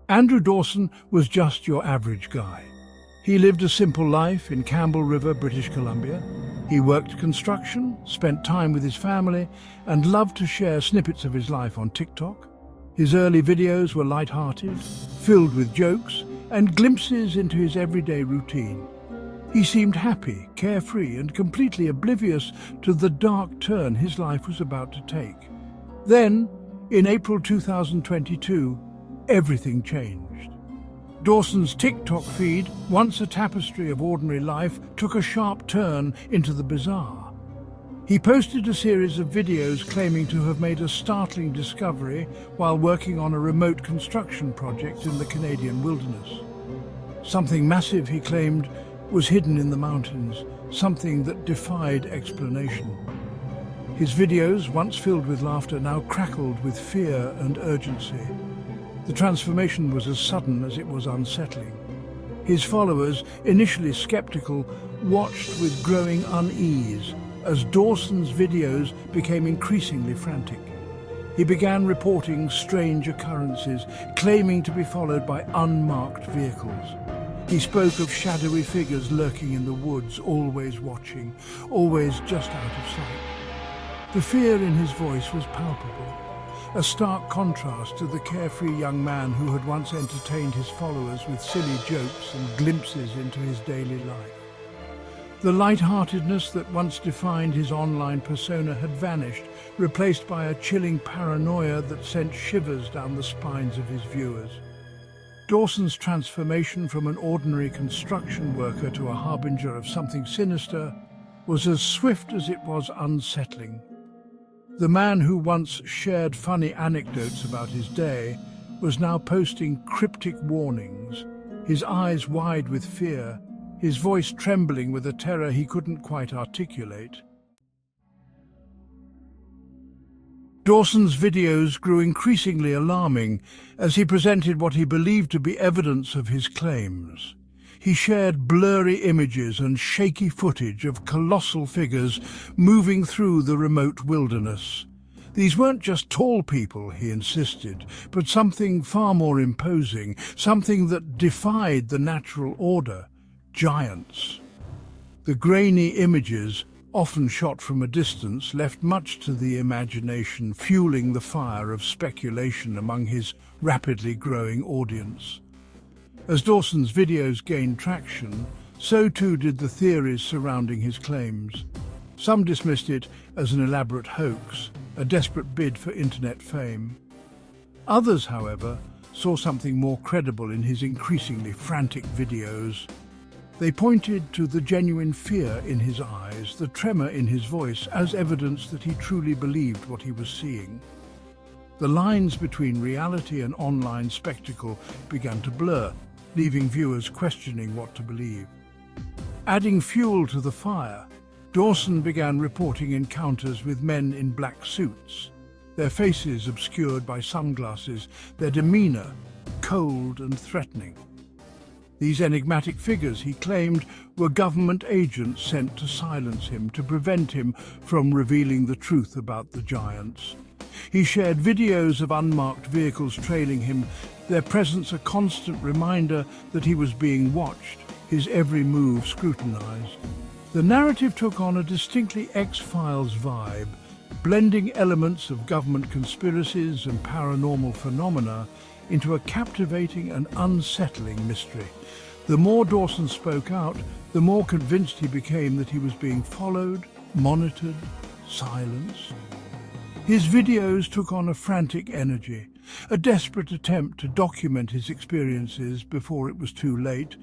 Andrew Dawson was just your average guy. He lived a simple life in Campbell River, British Columbia. He worked construction, spent time with his family, and loved to share snippets of his life on TikTok. His early videos were light-hearted, filled with jokes and glimpses into his everyday routine. He seemed happy, carefree, and completely oblivious to the dark turn his life was about to take. Then, in April 2022, everything changed. Dawson's TikTok feed, once a tapestry of ordinary life, took a sharp turn into the bizarre. He posted a series of videos claiming to have made a startling discovery while working on a remote construction project in the Canadian wilderness. Something massive, he claimed, was hidden in the mountains, something that defied explanation. His videos, once filled with laughter, now crackled with fear and urgency. The transformation was as sudden as it was unsettling. His followers, initially skeptical, watched with growing unease as Dawson's videos became increasingly frantic. He began reporting strange occurrences, claiming to be followed by unmarked vehicles. He spoke of shadowy figures lurking in the woods, always watching, always just out of sight. The fear in his voice was palpable, a stark contrast to the carefree young man who had once entertained his followers with silly jokes and glimpses into his daily life. The light-heartedness that once defined his online persona had vanished, replaced by a chilling paranoia that sent shivers down the spines of his viewers. Dawson's transformation from an ordinary construction worker to a harbinger of something sinister was as swift as it was unsettling. The man who once shared funny anecdotes about his day was now posting cryptic warnings, his eyes wide with fear, his voice trembling with a terror he couldn't quite articulate. Dawson's videos grew increasingly alarming as he presented what he believed to be evidence of his claims. He shared blurry images and shaky footage of colossal figures moving through the remote wilderness. These weren't just tall people, he insisted, but something far more imposing, something that defied the natural order: giants. The grainy images, often shot from a distance, left much to the imagination, fueling the fire of speculation among his rapidly growing audience. As Dawson's videos gained traction, so too did the theories surrounding his claims. Some dismissed it as an elaborate hoax, a desperate bid for internet fame. Others, however, saw something more credible in his increasingly frantic videos. They pointed to the genuine fear in his eyes, the tremor in his voice, as evidence that he truly believed what he was seeing. The lines between reality and online spectacle began to blur, leaving viewers questioning what to believe. Adding fuel to the fire, Dawson began reporting encounters with men in black suits, their faces obscured by sunglasses, their demeanor cold and threatening. These enigmatic figures, he claimed, were government agents sent to silence him, to prevent him from revealing the truth about the giants. He shared videos of unmarked vehicles trailing him, their presence a constant reminder that he was being watched, his every move scrutinized. The narrative took on a distinctly X-Files vibe, blending elements of government conspiracies and paranormal phenomena into a captivating and unsettling mystery. The more Dawson spoke out, the more convinced he became that he was being followed, monitored, silenced. His videos took on a frantic energy, a desperate attempt to document his experiences before it was too late,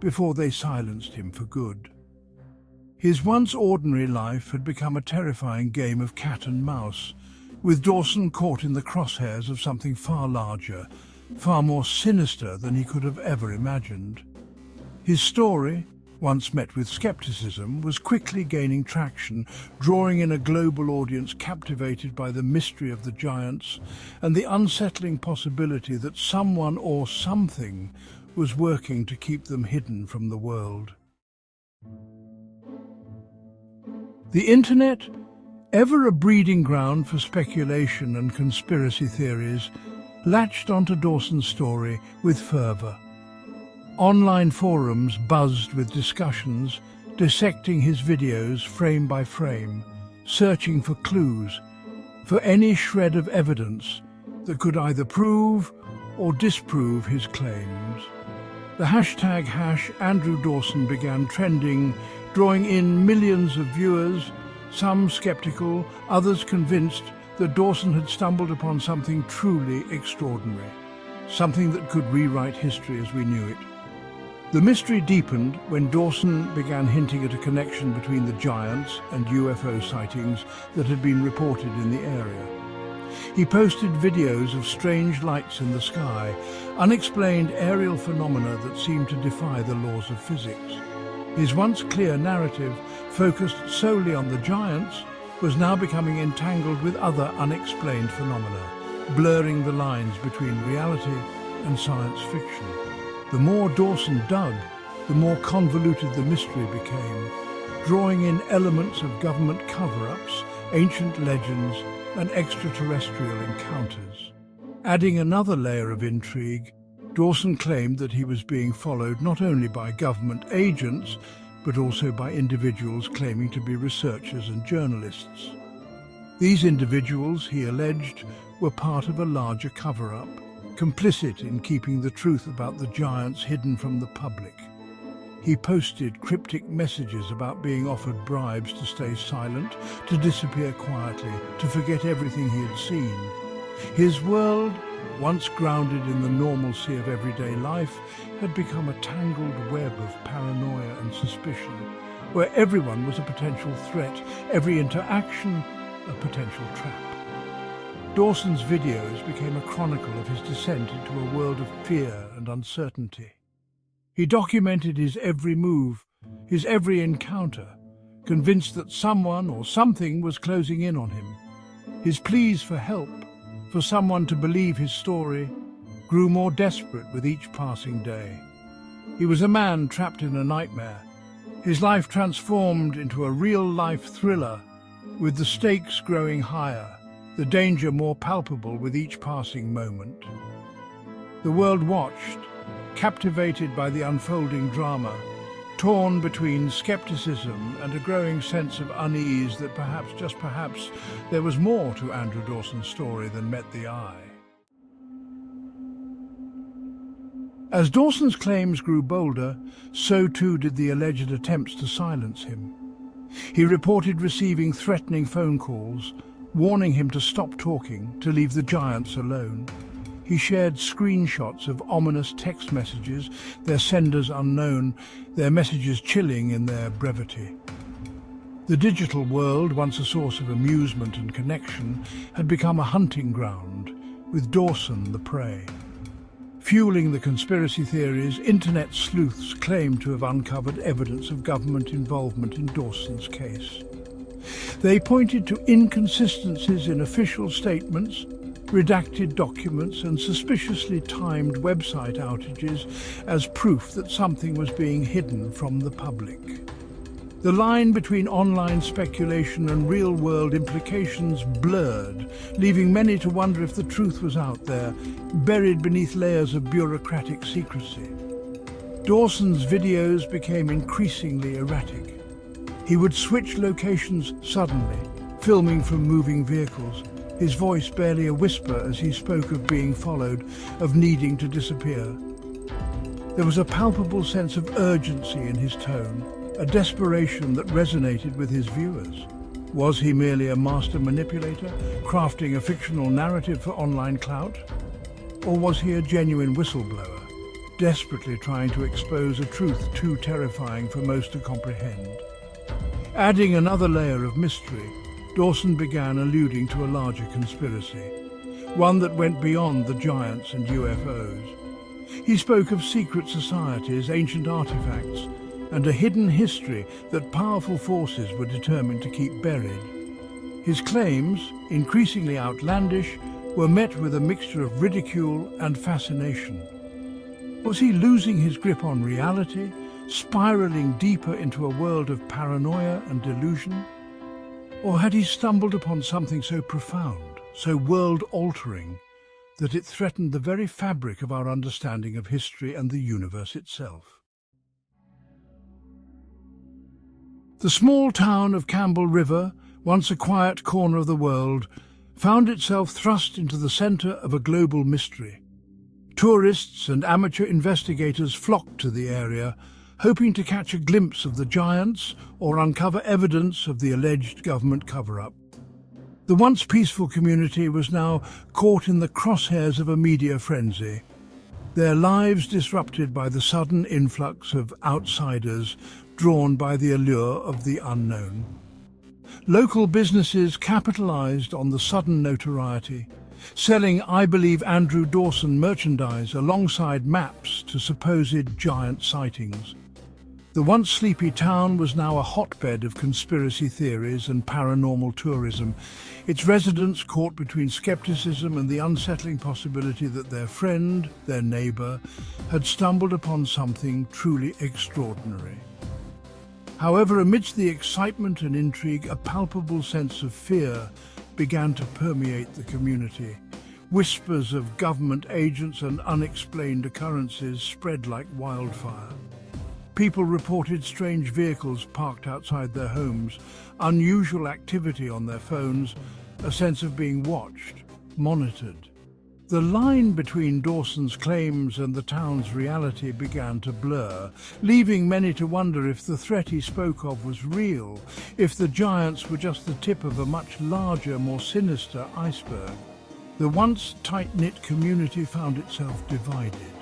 before they silenced him for good. His once ordinary life had become a terrifying game of cat and mouse, with Dawson caught in the crosshairs of something far larger, far more sinister than he could have ever imagined. His story, once met with skepticism, was quickly gaining traction, drawing in a global audience captivated by the mystery of the giants and the unsettling possibility that someone or something was working to keep them hidden from the world. The internet, ever a breeding ground for speculation and conspiracy theories, latched onto Dawson's story with fervour. Online forums buzzed with discussions, dissecting his videos frame by frame, searching for clues, for any shred of evidence that could either prove or disprove his claims. The hashtag Andrew Dawson began trending, drawing in millions of viewers, some skeptical, others convinced that Dawson had stumbled upon something truly extraordinary, something that could rewrite history as we knew it. The mystery deepened when Dawson began hinting at a connection between the giants and UFO sightings that had been reported in the area. He posted videos of strange lights in the sky, unexplained aerial phenomena that seemed to defy the laws of physics. His once clear narrative, focused solely on the giants, was now becoming entangled with other unexplained phenomena, blurring the lines between reality and science fiction. The more Dawson dug, the more convoluted the mystery became, drawing in elements of government cover-ups, ancient legends, and extraterrestrial encounters. Adding another layer of intrigue, Dawson claimed that he was being followed not only by government agents, but also by individuals claiming to be researchers and journalists. These individuals, he alleged, were part of a larger cover-up, complicit in keeping the truth about the giants hidden from the public. He posted cryptic messages about being offered bribes to stay silent, to disappear quietly, to forget everything he had seen. His world, once grounded in the normalcy of everyday life, had become a tangled web of paranoia and suspicion, where everyone was a potential threat, every interaction a potential trap. Dawson's videos became a chronicle of his descent into a world of fear and uncertainty. He documented his every move, his every encounter, convinced that someone or something was closing in on him. His pleas for help, for someone to believe his story, grew more desperate with each passing day. He was a man trapped in a nightmare, his life transformed into a real-life thriller, with the stakes growing higher, the danger more palpable with each passing moment. The world watched, captivated by the unfolding drama, torn between skepticism and a growing sense of unease that perhaps, just perhaps, there was more to Andrew Dawson's story than met the eye. As Dawson's claims grew bolder, so too did the alleged attempts to silence him. He reported receiving threatening phone calls, warning him to stop talking, to leave the giants alone. He shared screenshots of ominous text messages, their senders unknown, their messages chilling in their brevity. The digital world, once a source of amusement and connection, had become a hunting ground, with Dawson the prey. Fueling the conspiracy theories, internet sleuths claimed to have uncovered evidence of government involvement in Dawson's case. They pointed to inconsistencies in official statements, redacted documents and suspiciously timed website outages as proof that something was being hidden from the public. The line between online speculation and real-world implications blurred, leaving many to wonder if the truth was out there, buried beneath layers of bureaucratic secrecy. Dawson's videos became increasingly erratic. He would switch locations suddenly, filming from moving vehicles, his voice barely a whisper as he spoke of being followed, of needing to disappear. There was a palpable sense of urgency in his tone, a desperation that resonated with his viewers. Was he merely a master manipulator, crafting a fictional narrative for online clout? Or was he a genuine whistleblower, desperately trying to expose a truth too terrifying for most to comprehend? Adding another layer of mystery, Dawson began alluding to a larger conspiracy, one that went beyond the giants and UFOs. He spoke of secret societies, ancient artifacts, and a hidden history that powerful forces were determined to keep buried. His claims, increasingly outlandish, were met with a mixture of ridicule and fascination. Was he losing his grip on reality, spiraling deeper into a world of paranoia and delusion? Or had he stumbled upon something so profound, so world-altering, that it threatened the very fabric of our understanding of history and the universe itself. The small town of Campbell River, once a quiet corner of the world, found itself thrust into the centre of a global mystery. Tourists and amateur investigators flocked to the area, hoping to catch a glimpse of the giants or uncover evidence of the alleged government cover-up. The once peaceful community was now caught in the crosshairs of a media frenzy, their lives disrupted by the sudden influx of outsiders drawn by the allure of the unknown. Local businesses capitalized on the sudden notoriety, selling I Believe Andrew Dawson merchandise alongside maps to supposed giant sightings. The once sleepy town was now a hotbed of conspiracy theories and paranormal tourism, its residents caught between skepticism and the unsettling possibility that their friend, their neighbour, had stumbled upon something truly extraordinary. However, amidst the excitement and intrigue, a palpable sense of fear began to permeate the community. Whispers of government agents and unexplained occurrences spread like wildfire. People reported strange vehicles parked outside their homes, unusual activity on their phones, a sense of being watched, monitored. The line between Dawson's claims and the town's reality began to blur, leaving many to wonder if the threat he spoke of was real, if the giants were just the tip of a much larger, more sinister iceberg. The once tight-knit community found itself divided.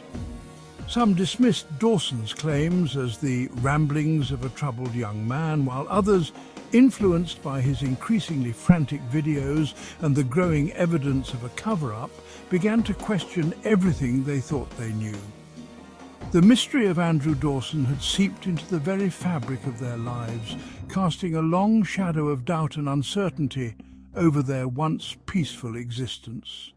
Some dismissed Dawson's claims as the ramblings of a troubled young man, while others, influenced by his increasingly frantic videos and the growing evidence of a cover-up, began to question everything they thought they knew. The mystery of Andrew Dawson had seeped into the very fabric of their lives, casting a long shadow of doubt and uncertainty over their once peaceful existence.